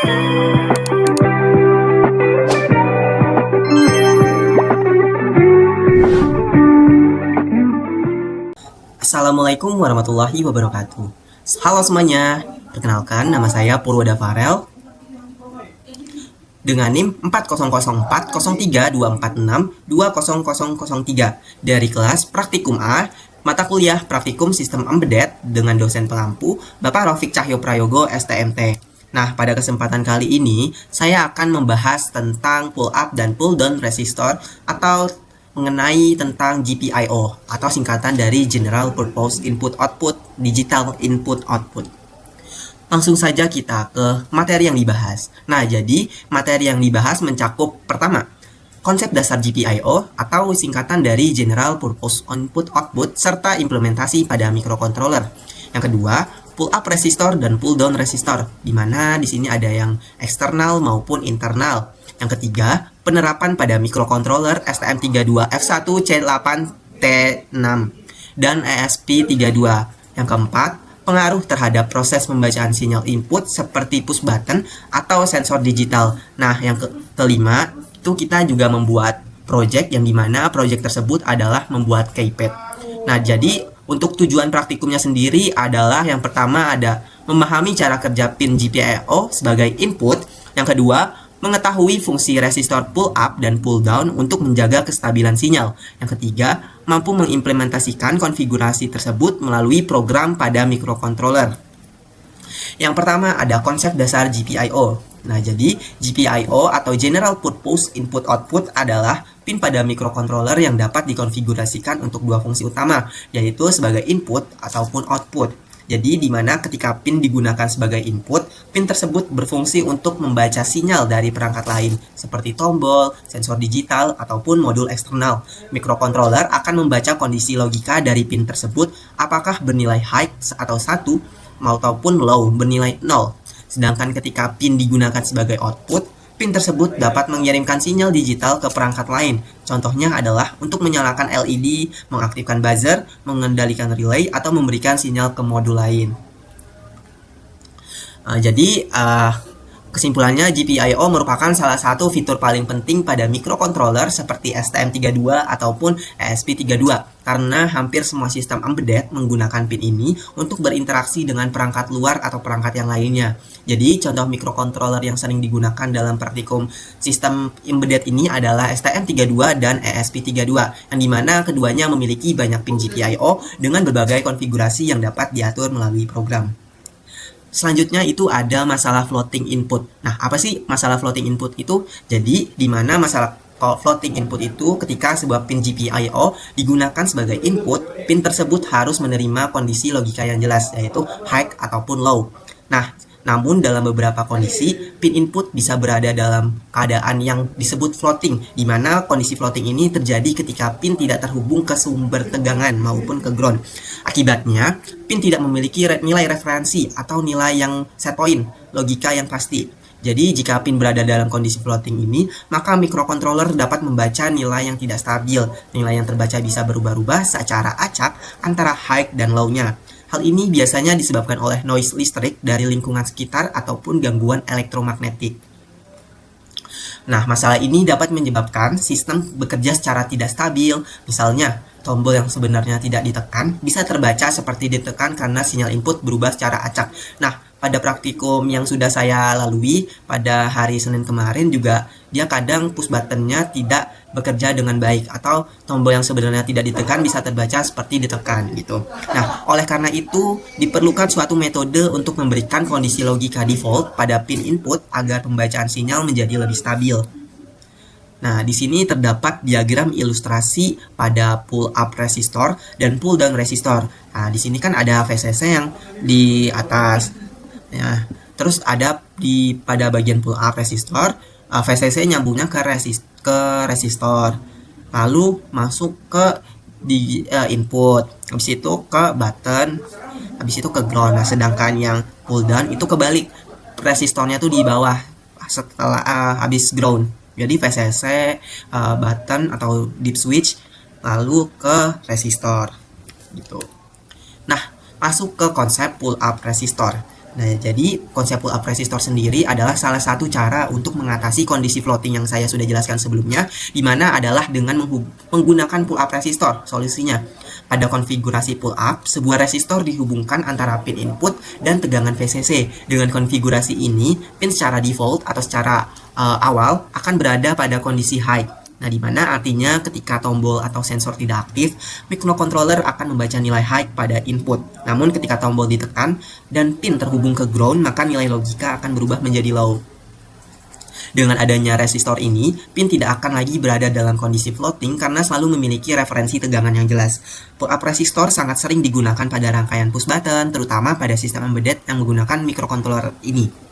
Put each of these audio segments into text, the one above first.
Assalamualaikum warahmatullahi wabarakatuh. Halo semuanya, perkenalkan nama saya Purwada Farel dengan NIM 400403246200003 dari kelas Praktikum A, mata kuliah Praktikum Sistem Embedded dengan dosen pengampu Bapak Rafiq Cahyo Prayogo STMT. Nah, pada kesempatan kali ini saya akan membahas tentang pull up dan pull down resistor atau mengenai tentang GPIO atau singkatan dari General Purpose Input Output Digital Input Output. Langsung saja kita ke materi yang dibahas. Nah, jadi materi yang dibahas mencakup pertama, konsep dasar GPIO atau singkatan dari General Purpose Input Output serta implementasi pada microcontroller. Yang kedua, pull up resistor dan pull down resistor, di mana di sini ada yang eksternal maupun internal. Yang ketiga, penerapan pada microcontroller STM32F1C8T6 dan ESP32. Yang keempat, pengaruh terhadap proses pembacaan sinyal input seperti push button atau sensor digital. Nah, yang kelima, itu kita juga membuat project yang dimana project tersebut adalah membuat keypad. Nah, jadi untuk tujuan praktikumnya sendiri adalah yang pertama ada memahami cara kerja pin GPIO sebagai input. Yang kedua, mengetahui fungsi resistor pull up dan pull down untuk menjaga kestabilan sinyal. Yang ketiga, mampu mengimplementasikan konfigurasi tersebut melalui program pada microcontroller. Yang pertama ada konsep dasar GPIO. Nah, jadi GPIO atau General Purpose Input Output adalah pin pada microcontroller yang dapat dikonfigurasikan untuk dua fungsi utama, yaitu sebagai input ataupun output. Jadi, di mana ketika pin digunakan sebagai input, pin tersebut berfungsi untuk membaca sinyal dari perangkat lain, seperti tombol, sensor digital, ataupun modul eksternal. Microcontroller akan membaca kondisi logika dari pin tersebut, apakah bernilai high atau 1, maupun low bernilai 0. Sedangkan ketika pin digunakan sebagai output, pin tersebut dapat mengirimkan sinyal digital ke perangkat lain. Contohnya adalah untuk menyalakan LED, mengaktifkan buzzer, mengendalikan relay, atau memberikan sinyal ke modul lain. Kesimpulannya, GPIO merupakan salah satu fitur paling penting pada microcontroller seperti STM32 ataupun ESP32 karena hampir semua sistem embedded menggunakan pin ini untuk berinteraksi dengan perangkat luar atau perangkat yang lainnya. Jadi, contoh microcontroller yang sering digunakan dalam praktikum sistem embedded ini adalah STM32 dan ESP32, yang dimana keduanya memiliki banyak pin GPIO dengan berbagai konfigurasi yang dapat diatur melalui program. Selanjutnya itu ada masalah floating input. Nah, apa sih masalah floating input itu? Jadi, di mana masalah floating input itu ketika sebuah pin GPIO digunakan sebagai input, pin tersebut harus menerima kondisi logika yang jelas, yaitu high ataupun low. Nah, namun dalam beberapa kondisi, pin input bisa berada dalam keadaan yang disebut floating, di mana kondisi floating ini terjadi ketika pin tidak terhubung ke sumber tegangan maupun ke ground. Akibatnya, pin tidak memiliki nilai referensi atau nilai yang set point, logika yang pasti. Jadi, jika pin berada dalam kondisi floating ini, maka microcontroller dapat membaca nilai yang tidak stabil. Nilai yang terbaca bisa berubah-ubah secara acak antara high dan low-nya. Hal ini biasanya disebabkan oleh noise listrik dari lingkungan sekitar ataupun gangguan elektromagnetik. Nah, masalah ini dapat menyebabkan sistem bekerja secara tidak stabil. Misalnya, tombol yang sebenarnya tidak ditekan bisa terbaca seperti ditekan karena sinyal input berubah secara acak. Nah, pada praktikum yang sudah saya lalui pada hari Senin kemarin juga dia kadang push buttonnya tidak bekerja dengan baik atau tombol yang sebenarnya tidak ditekan bisa terbaca seperti ditekan gitu. Nah, oleh karena itu diperlukan suatu metode untuk memberikan kondisi logika default pada pin input agar pembacaan sinyal menjadi lebih stabil. Nah, di sini terdapat diagram ilustrasi pada pull up resistor dan pull down resistor. Nah, di sini kan ada VCC yang di atas. Ya, terus ada pada bagian pull up resistor, VCC nyambungnya ke resistor, lalu masuk ke input, habis itu ke button, habis itu ke ground. Nah, sedangkan yang pull down itu kebalik, resistornya tuh di bawah setelah habis ground. Jadi VCC, button atau deep switch, lalu ke resistor gitu. Nah, masuk ke konsep pull up resistor. Nah, jadi konsep pull up resistor sendiri adalah salah satu cara untuk mengatasi kondisi floating yang saya sudah jelaskan sebelumnya, di mana adalah dengan menggunakan pull up resistor. Solusinya, pada konfigurasi pull up, sebuah resistor dihubungkan antara pin input dan tegangan VCC. Dengan konfigurasi ini, pin secara default atau secara awal akan berada pada kondisi high. Nah, di mana artinya ketika tombol atau sensor tidak aktif, microcontroller akan membaca nilai high pada input. Namun ketika tombol ditekan dan pin terhubung ke ground, maka nilai logika akan berubah menjadi low. Dengan adanya resistor ini, pin tidak akan lagi berada dalam kondisi floating karena selalu memiliki referensi tegangan yang jelas. Pull up resistor sangat sering digunakan pada rangkaian push button, terutama pada sistem embedded yang menggunakan microcontroller ini.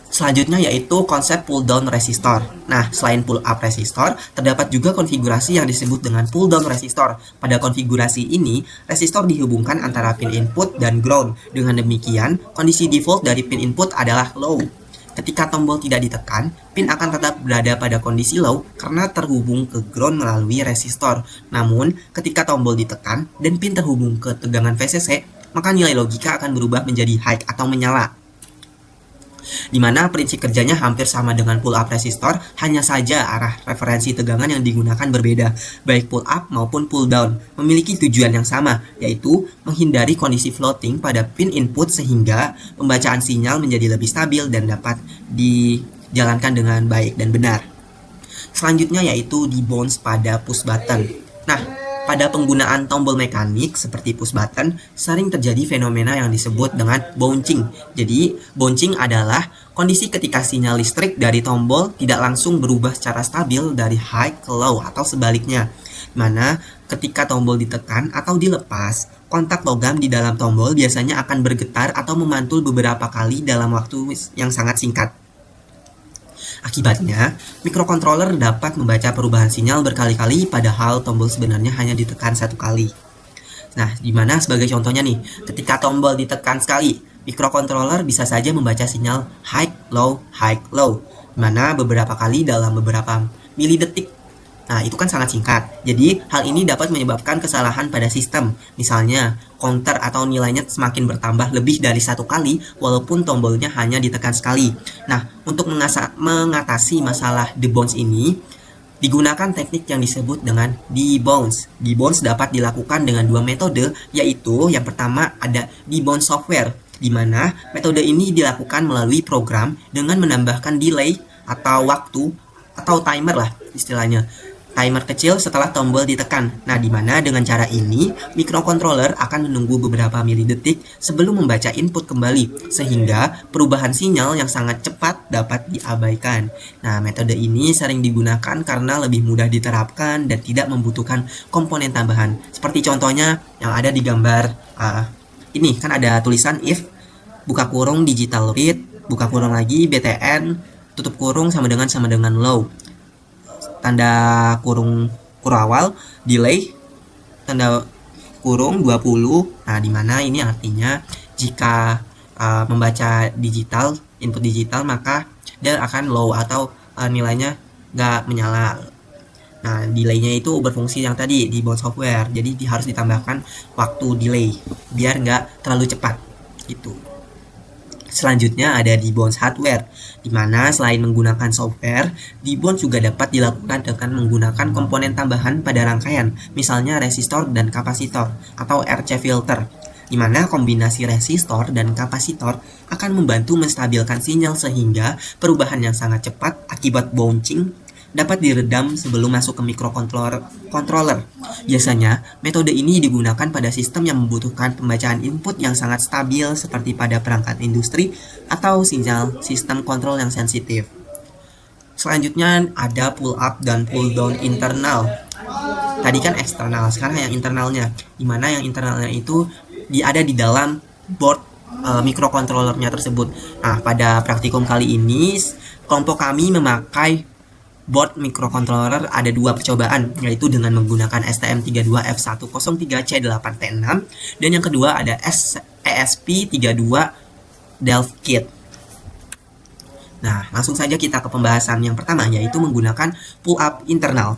Selanjutnya yaitu konsep pull down resistor. Nah, selain pull up resistor, terdapat juga konfigurasi yang disebut dengan pull down resistor. Pada konfigurasi ini, resistor dihubungkan antara pin input dan ground. Dengan demikian, kondisi default dari pin input adalah low. Ketika tombol tidak ditekan, pin akan tetap berada pada kondisi low karena terhubung ke ground melalui resistor. Namun, ketika tombol ditekan dan pin terhubung ke tegangan VCC, maka nilai logika akan berubah menjadi high atau menyala. Di mana prinsip kerjanya hampir sama dengan pull up resistor, hanya saja arah referensi tegangan yang digunakan berbeda, baik pull up maupun pull down, memiliki tujuan yang sama, yaitu menghindari kondisi floating pada pin input sehingga pembacaan sinyal menjadi lebih stabil dan dapat dijalankan dengan baik dan benar. Selanjutnya yaitu debounce pada push button. Nah, pada penggunaan tombol mekanik seperti push button, sering terjadi fenomena yang disebut dengan bouncing. Jadi, bouncing adalah kondisi ketika sinyal listrik dari tombol tidak langsung berubah secara stabil dari high ke low atau sebaliknya. Mana ketika tombol ditekan atau dilepas, kontak logam di dalam tombol biasanya akan bergetar atau memantul beberapa kali dalam waktu yang sangat singkat. Akibatnya, microcontroller dapat membaca perubahan sinyal berkali-kali padahal tombol sebenarnya hanya ditekan satu kali. Nah, dimana sebagai contohnya nih, ketika tombol ditekan sekali, microcontroller bisa saja membaca sinyal high, low, dimana beberapa kali dalam beberapa milidetik. Nah, itu kan sangat singkat. Jadi, hal ini dapat menyebabkan kesalahan pada sistem. Misalnya, counter atau nilainya semakin bertambah lebih dari satu kali, walaupun tombolnya hanya ditekan sekali. Nah, untuk mengatasi masalah debounce ini, digunakan teknik yang disebut dengan debounce. Debounce dapat dilakukan dengan dua metode, yaitu yang pertama ada debounce software, di mana metode ini dilakukan melalui program dengan menambahkan delay atau waktu atau timer lah istilahnya. Timer kecil setelah tombol ditekan. Nah, di mana dengan cara ini, microcontroller akan menunggu beberapa milidetik sebelum membaca input kembali, sehingga perubahan sinyal yang sangat cepat dapat diabaikan. Nah, metode ini sering digunakan karena lebih mudah diterapkan dan tidak membutuhkan komponen tambahan. Seperti contohnya yang ada di gambar ini, kan ada tulisan if, buka kurung digital read, buka kurung lagi BTN, tutup kurung sama dengan low. Tanda kurung awal, delay, tanda kurung 20. Nah, dimana ini artinya jika membaca digital, input digital, maka dia akan low atau nilainya nggak menyala. Nah, delaynya itu berfungsi yang tadi di bound software, jadi harus ditambahkan waktu delay biar nggak terlalu cepat gitu. Selanjutnya ada debounce hardware, di mana selain menggunakan software, debounce juga dapat dilakukan dengan menggunakan komponen tambahan pada rangkaian, misalnya resistor dan kapasitor atau RC filter, di mana kombinasi resistor dan kapasitor akan membantu menstabilkan sinyal sehingga perubahan yang sangat cepat akibat bouncing dapat diredam sebelum masuk ke microcontroller. Biasanya, metode ini digunakan pada sistem yang membutuhkan pembacaan input yang sangat stabil seperti pada perangkat industri atau sinyal sistem kontrol yang sensitif. Selanjutnya ada pull up dan pull down internal. Tadi kan eksternal, sekarang yang internalnya. Dimana yang internalnya itu ada di dalam board microcontrollernya tersebut. Nah, pada praktikum kali ini, kelompok kami memakai board microcontroller ada dua percobaan, yaitu dengan menggunakan STM32F103C8T6 dan yang kedua ada ESP32 Delft Kit. Nah, langsung saja kita ke pembahasan yang pertama, yaitu menggunakan pull up internal.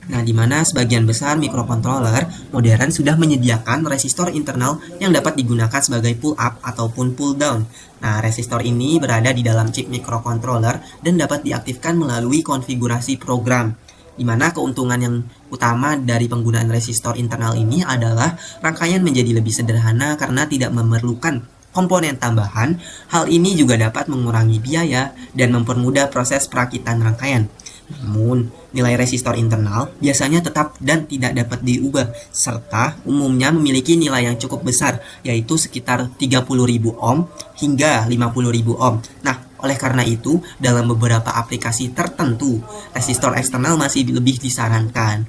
Nah, di mana sebagian besar mikrokontroler modern sudah menyediakan resistor internal yang dapat digunakan sebagai pull up ataupun pull down. Nah, resistor ini berada di dalam chip mikrokontroler dan dapat diaktifkan melalui konfigurasi program. Di mana keuntungan yang utama dari penggunaan resistor internal ini adalah rangkaian menjadi lebih sederhana karena tidak memerlukan komponen tambahan. Hal ini juga dapat mengurangi biaya dan mempermudah proses perakitan rangkaian. Namun, nilai resistor internal biasanya tetap dan tidak dapat diubah, serta umumnya memiliki nilai yang cukup besar, yaitu sekitar 30.000 ohm hingga 50.000 ohm. Nah, oleh karena itu, dalam beberapa aplikasi tertentu, resistor eksternal masih lebih disarankan.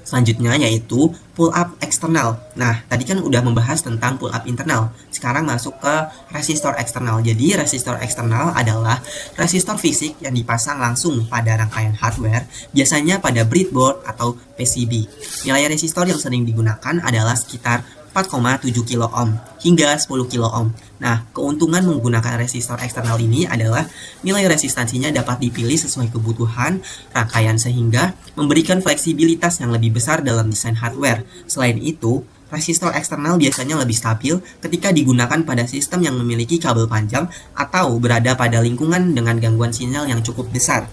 Selanjutnya yaitu pull up eksternal. Nah, tadi kan udah membahas tentang pull up internal. Sekarang masuk ke resistor eksternal. Jadi, resistor eksternal adalah resistor fisik yang dipasang langsung pada rangkaian hardware, biasanya pada breadboard atau PCB. Nilai resistor yang sering digunakan adalah sekitar 4,7 kilo ohm hingga 10 kilo ohm. Nah, keuntungan menggunakan resistor eksternal ini adalah nilai resistansinya dapat dipilih sesuai kebutuhan rangkaian sehingga memberikan fleksibilitas yang lebih besar dalam desain hardware. Selain itu, resistor eksternal biasanya lebih stabil ketika digunakan pada sistem yang memiliki kabel panjang atau berada pada lingkungan dengan gangguan sinyal yang cukup besar.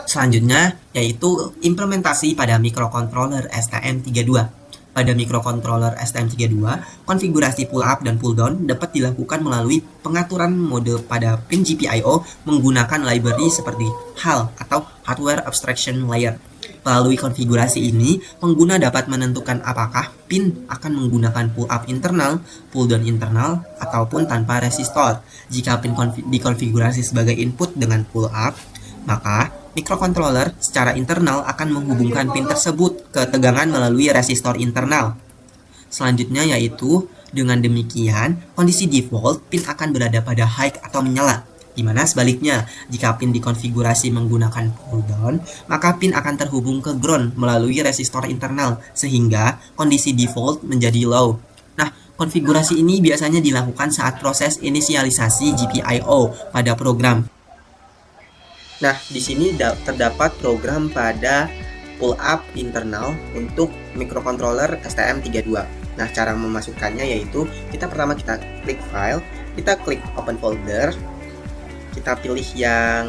Selanjutnya yaitu implementasi pada mikrokontroler STM32. Pada mikrokontroler STM32, konfigurasi pull up dan pull down dapat dilakukan melalui pengaturan mode pada pin GPIO menggunakan library seperti HAL atau Hardware Abstraction Layer. Melalui konfigurasi ini, pengguna dapat menentukan apakah pin akan menggunakan pull up internal, pull down internal, ataupun tanpa resistor. Jika pin dikonfigurasi sebagai input dengan pull up, maka mikrokontroler secara internal akan menghubungkan pin tersebut ke tegangan melalui resistor internal. Selanjutnya yaitu, dengan demikian, kondisi default pin akan berada pada high atau menyala. Di mana sebaliknya, jika pin dikonfigurasi menggunakan pull down, maka pin akan terhubung ke ground melalui resistor internal, sehingga kondisi default menjadi low. Nah, konfigurasi ini biasanya dilakukan saat proses inisialisasi GPIO pada program. Nah, di sini terdapat program pada pull up internal untuk mikrokontroler STM32. Nah, cara memasukkannya yaitu kita klik file, kita klik open folder, kita pilih yang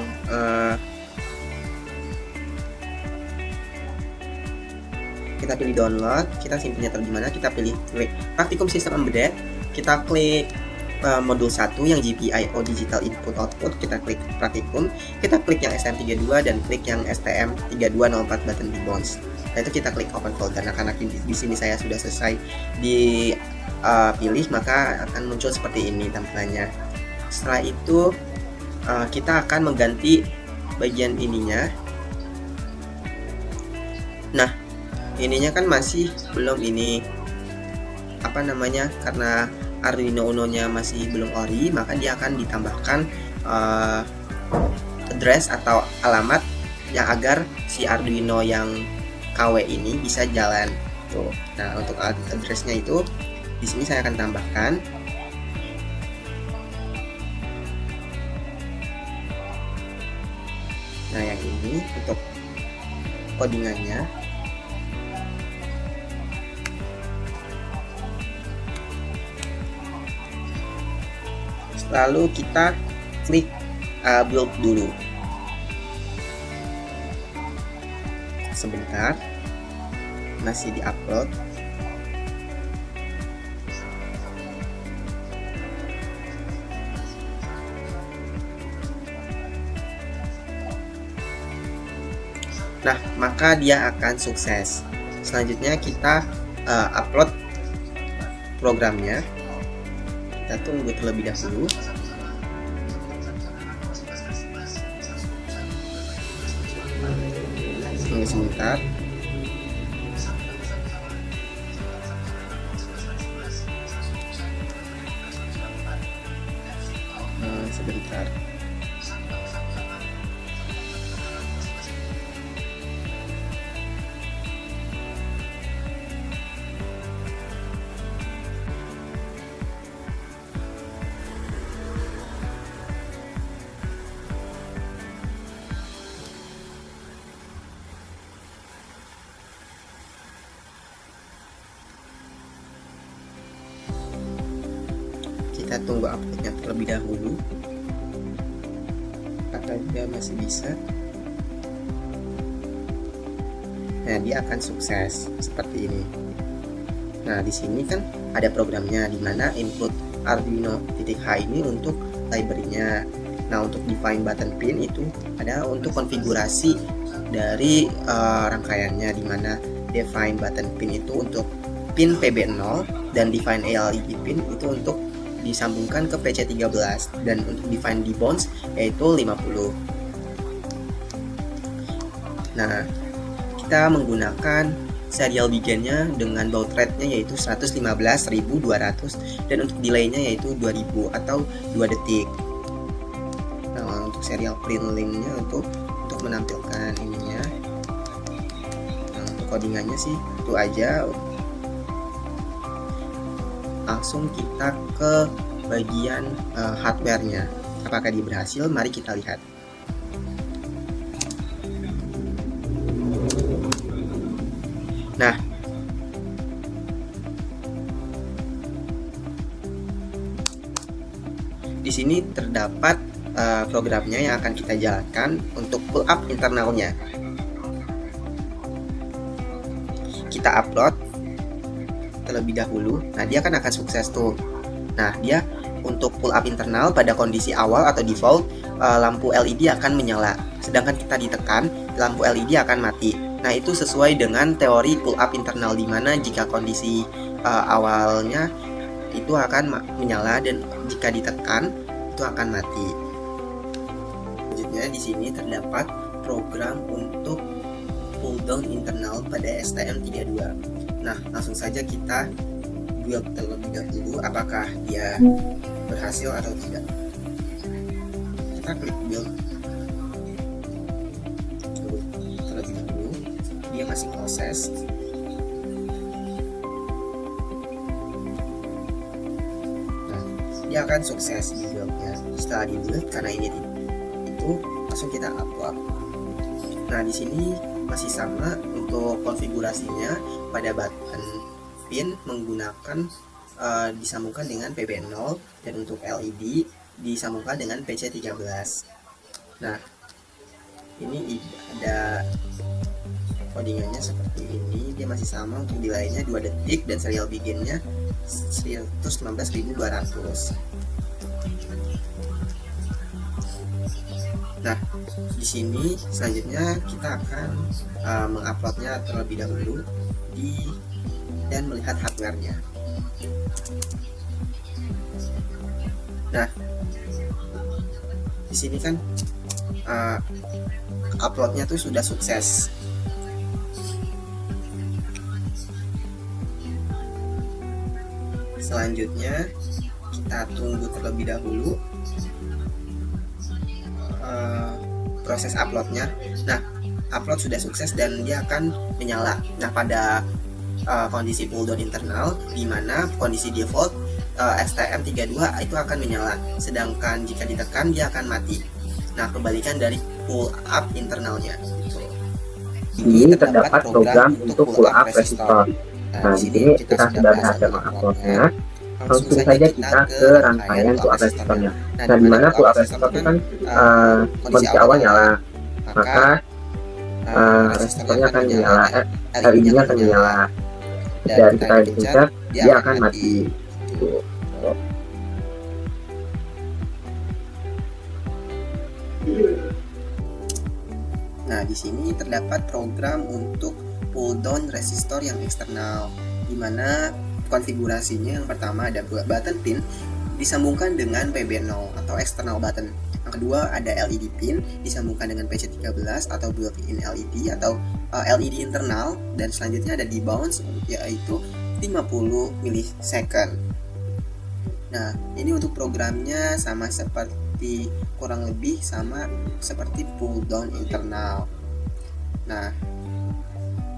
kita pilih download, kita simpennya taruh di mana, kita pilih klik praktikum sistem embedded, kita klik modul 1 yang GPIO digital input output, kita klik praktikum, kita klik yang STM32 dan klik yang STM3204 button debounce. Nah, itu kita klik open folder. Nah, karena di sini saya sudah selesai dipilih, maka akan muncul seperti ini tampilannya. Setelah itu kita akan mengganti bagian ininya. Nah, ininya kan masih belum ini karena Arduino Uno-nya masih belum ori, maka dia akan ditambahkan address atau alamat yang agar si Arduino yang KW ini bisa jalan. Tuh. Nah, untuk addressnya itu di sini saya akan tambahkan. Nah, yang ini untuk codingannya. Lalu kita klik build dulu. Sebentar, masih di-upload. Nah, maka dia akan sukses. Selanjutnya kita upload programnya. Kita tunggu terlebih dahulu. Tunggu sebentar. Sebentar. Kita tunggu uploadnya terlebih dahulu. Apakah masih bisa? Nah, dia akan sukses seperti ini. Nah, di sini kan ada programnya, di mana include Arduino.h ini untuk library-nya. Nah, untuk define button pin itu ada untuk konfigurasi dari rangkaiannya, di mana define button pin itu untuk pin PB0 dan define LED pin itu untuk disambungkan ke PC13, dan untuk define debounce yaitu 50. Nah, kita menggunakan serial begin-nya dengan baud rate-nya yaitu 115.200 dan untuk delay-nya yaitu 2000 atau 2 detik. Nah, untuk serial print link-nya untuk menampilkan ininya. Nah, untuk codingannya sih itu aja. Langsung kita ke bagian hardware-nya. Apakah dia berhasil? Mari kita lihat. Nah, di sini terdapat programnya yang akan kita jalankan untuk pull up internalnya. Kita upload terlebih dahulu. Nah, dia akan sukses tuh. Nah, dia untuk pull up internal pada kondisi awal atau default, lampu LED akan menyala. Sedangkan kita ditekan, lampu LED akan mati. Nah, itu sesuai dengan teori pull up internal, di mana jika kondisi awalnya itu akan menyala dan jika ditekan itu akan mati. Selanjutnya di sini terdapat program untuk pull down internal pada STM32. Nah, langsung saja kita build terlebih dahulu apakah dia berhasil atau tidak. Kita klik build terlebih dahulu, dia masih proses. Nah, dia akan sukses di buildnya. Setelah di build, karena ini itu langsung kita upload. Nah, di sini masih sama untuk konfigurasinya pada button pin menggunakan disambungkan dengan PB0 dan untuk LED disambungkan dengan PC13. Nah, ini ada codingannya seperti ini. Dia masih sama, untuk delay-nya 2 detik dan serial begin-nya 115.200. Nah, di sini selanjutnya kita akan menguploadnya terlebih dahulu dan melihat hardware-nya. Nah, di sini kan uploadnya tuh sudah sukses. Selanjutnya kita tunggu terlebih dahulu proses uploadnya. Nah, upload sudah sukses dan dia akan menyala. Nah, pada kondisi pull down internal, di mana kondisi default STM32 itu akan menyala, sedangkan jika ditekan dia akan mati. Nah, kebalikan dari pull up internalnya. Ini terdapat program untuk pull up resistor. Nah, di sini kita sudah berhasil menguploadnya. Langsung saja kita ke rangkaian pull up resistornya. Nah, di mana pull up resistor itu kan kondisi awal nyala, maka resistornya akan menyala, LED-nya akan menyala, dan kita dipencet dia akan mati. Nah, di sini terdapat program untuk pull down resistor yang eksternal, di mana konfigurasinya yang pertama ada button pin disambungkan dengan PB0 atau external button. Yang kedua ada LED pin disambungkan dengan PC13 atau built-in LED atau LED internal, dan selanjutnya ada debounce yaitu 50 millisecond. Nah, ini untuk programnya sama seperti, kurang lebih sama seperti pull down internal. Nah,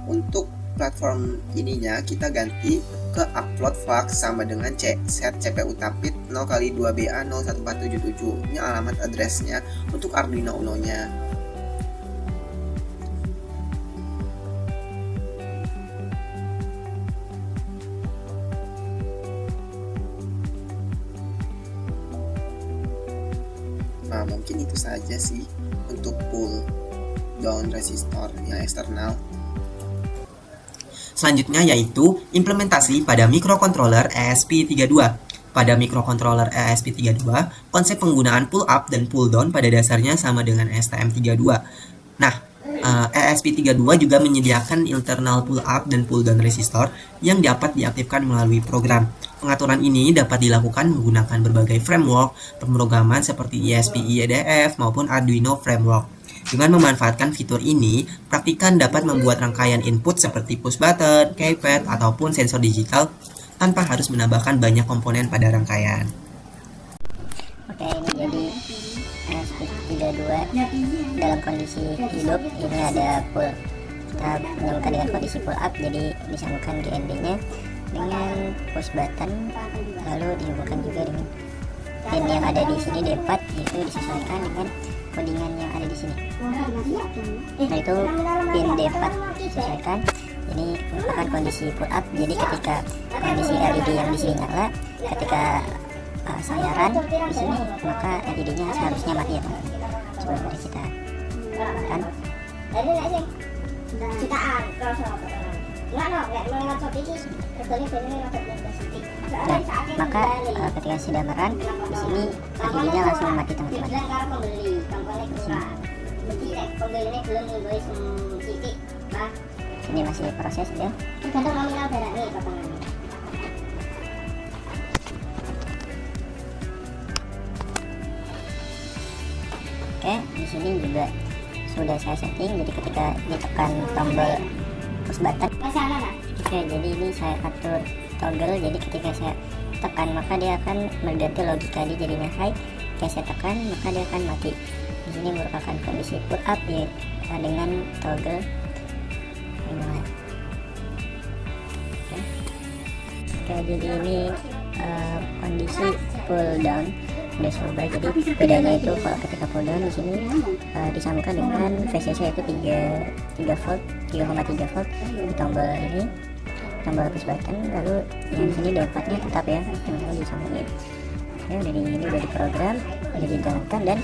untuk platform ininya kita ganti ke upload fax sama dengan set CPU tapit 0x2BA01477. Ini alamat addressnya untuk Arduino Uno nya. Nah, mungkin itu saja sih untuk pull down resistor yang eksternal. Selanjutnya yaitu implementasi pada microcontroller ESP32. Pada microcontroller ESP32, konsep penggunaan pull up dan pull down pada dasarnya sama dengan STM32. Nah, ESP32 juga menyediakan internal pull up dan pull down resistor yang dapat diaktifkan melalui program. Pengaturan ini dapat dilakukan menggunakan berbagai framework pemrograman seperti ESP-IEDF maupun Arduino framework. Dengan memanfaatkan fitur ini, praktikan dapat membuat rangkaian input seperti push button, keypad, ataupun sensor digital tanpa harus menambahkan banyak komponen pada rangkaian. Oke, ini jadi ESP32 dalam kondisi hidup ini ada pull. Kita menyambungkan dengan kondisi pull up, jadi disambungkan GND-nya dengan push button, lalu dihubungkan juga dengan pin yang ada di sini D4, itu disesuaikan dengan codingan yang ada di sini. Nah, itu pin D4 disesuaikan. Ini merupakan kondisi pull up, jadi ketika kondisi LED yang di sini nyala, ketika saya run di sini, maka LED-nya seharusnya mati ya teman-teman. Coba mari kita run. Nah, maka ketika sudah merun, di sini LED-nya langsung mati teman-teman. Ini masih proses ya. Oke, di sini juga sudah saya setting, jadi ketika ditekan tombol push button. Oke, jadi ini saya atur toggle, jadi ketika saya tekan maka dia akan berganti logika dia jadinya high. Ketika saya tekan maka dia akan mati. Di sini merupakan kondisi pull up ya, dengan toggle dimulai. Oke, jadi ini kondisi pull down udah coba. Jadi bedanya itu kalau ketika pull down di sini disambungkan dengan VCC yaitu 3 volt, 3,3 volt di tombol ini, tombol push button, lalu yang di sini D4-nya tetap ya, teman-teman disambungin. Ya, udah ini udah diprogram, udah dijalankan dan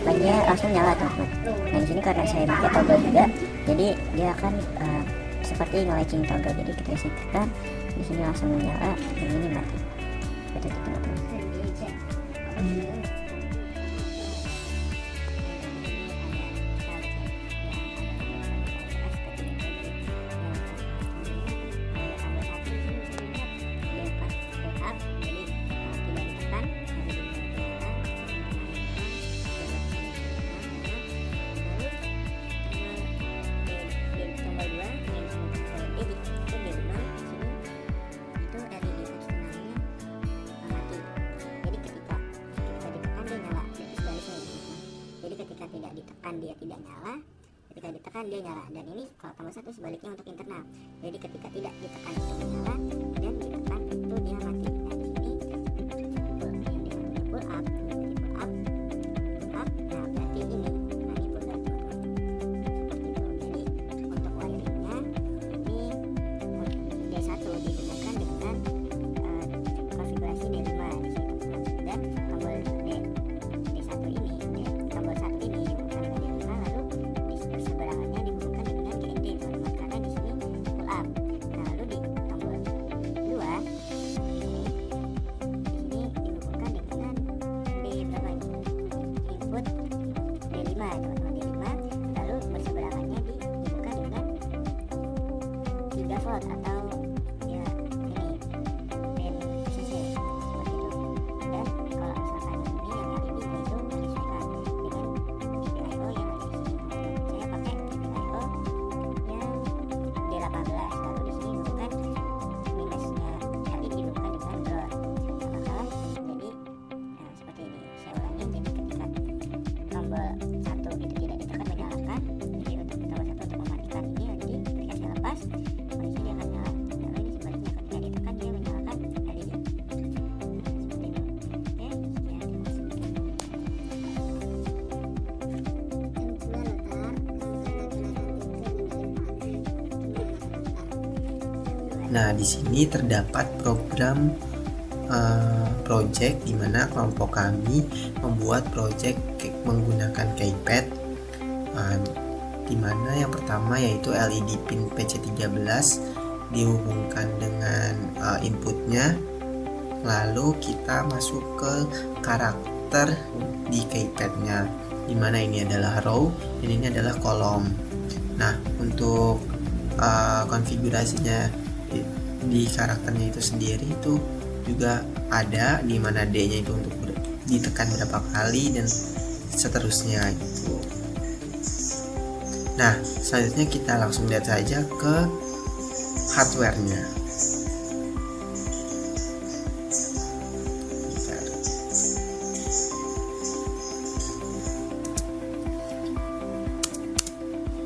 lainnya langsung nyala teman-teman. Nah, di sini karena saya pakai toggle juga, jadi dia akan seperti nge-latching toggle. Jadi ketika saya tekan di sini langsung menyala dan ini mati. Seperti itu teman-teman. Ketika tidak ditekan dia tidak nyala, ketika ditekan dia nyala. Dan ini kalau tombol 1 sebaliknya untuk internal. Jadi ketika tidak ditekan itu menyala dan ditekan itu dia mati. Nah, di sini pull up, pull up. Nah, berarti ini pull down. Seperti itu. Jadi untuk wiringnya ini D1 dihubungkan dengan konfigurasi D5 di sini dan tombol D1 ini. Tombol 1 ini dihubungkan dengan D5, lalu di seberangannya dihubungkan dengan GND teman-teman, karena di sini pull up. Nah, lalu di tombol 2 di sini dihubungkan dengan D berapa ini? Input D5 teman-teman, D5, lalu berseberangannya dihubungkan dengan 3 volt atau ya ini pin VCC seperti itu. Dan kalau misalkan ini yang LED itu menyesuaikan dengan GPIO yang ada di sini. Saya pakai GPIO yang D18, lalu di sini dihubungkan minusnya LED dihubungkan dengan ground. Apakah jadi seperti ini. Saya ulangi, jadi ketika tombol 1 itu tidak ditekan menyalakan, jadi untuk tombol 1 untuk mematikan ini, jadi ketika saya lepas kondisi dia akan nyala. Lalu ini sebaliknya, ketika ditekan dia menyalakan LED. Seperti itu. Oke, sekian. Nah, di sini terdapat program project di mana kelompok kami membuat project menggunakan keypad, di mana yang pertama yaitu LED pin PC13 dihubungkan dengan inputnya, lalu kita masuk ke karakter di keypadnya, di mana ini adalah row dan ini adalah kolom. Nah, untuk konfigurasinya di karakternya itu sendiri itu juga ada, di mana D-nya itu untuk ditekan berapa kali dan seterusnya gitu. Nah, selanjutnya kita langsung lihat saja ke hardware-nya.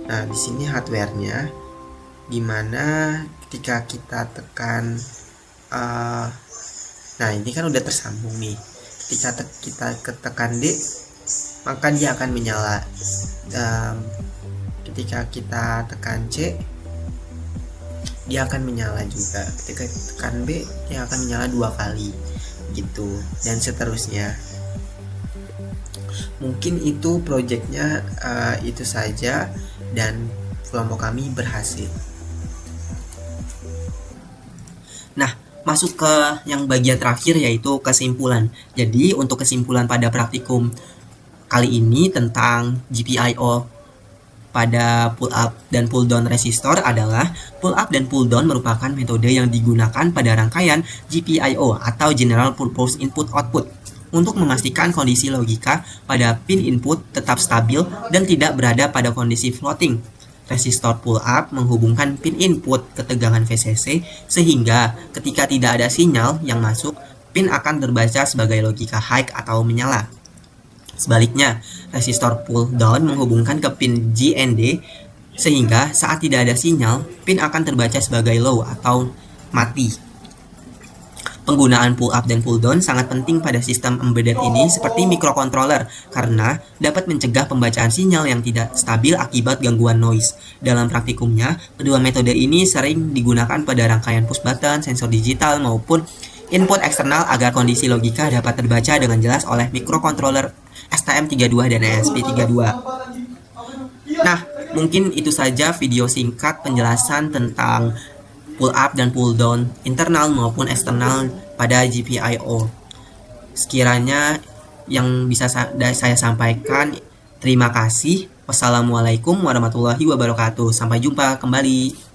Nah, di sini hardware-nya, dimana ketika kita tekan, nah ini kan udah tersambung nih. Ketika kita tekan D, maka dia akan menyala. Ketika kita tekan C, dia akan menyala juga. Ketika tekan B, dia akan menyala 2 kali, gitu, dan seterusnya. Mungkin itu projectnya itu saja, dan kelompok kami berhasil. Nah, masuk ke yang bagian terakhir, yaitu kesimpulan. Jadi untuk kesimpulan pada praktikum kali ini tentang GPIO pada pull up dan pull down resistor adalah pull up dan pull down merupakan metode yang digunakan pada rangkaian GPIO atau General Purpose Input Output untuk memastikan kondisi logika pada pin input tetap stabil dan tidak berada pada kondisi floating. Resistor pull up menghubungkan pin input ke tegangan VCC sehingga ketika tidak ada sinyal yang masuk, pin akan terbaca sebagai logika high atau menyala. Sebaliknya, resistor pull down menghubungkan ke pin GND sehingga saat tidak ada sinyal, pin akan terbaca sebagai low atau mati. Penggunaan pull up dan pull down sangat penting pada sistem embedded ini seperti microcontroller karena dapat mencegah pembacaan sinyal yang tidak stabil akibat gangguan noise. Dalam praktikumnya, kedua metode ini sering digunakan pada rangkaian push button, sensor digital maupun input eksternal agar kondisi logika dapat terbaca dengan jelas oleh microcontroller STM32 dan ESP32. Nah, mungkin itu saja video singkat penjelasan tentang pull up dan pull down internal maupun eksternal pada GPIO. Sekiranya yang bisa saya sampaikan, terima kasih. Wassalamualaikum warahmatullahi wabarakatuh. Sampai jumpa kembali.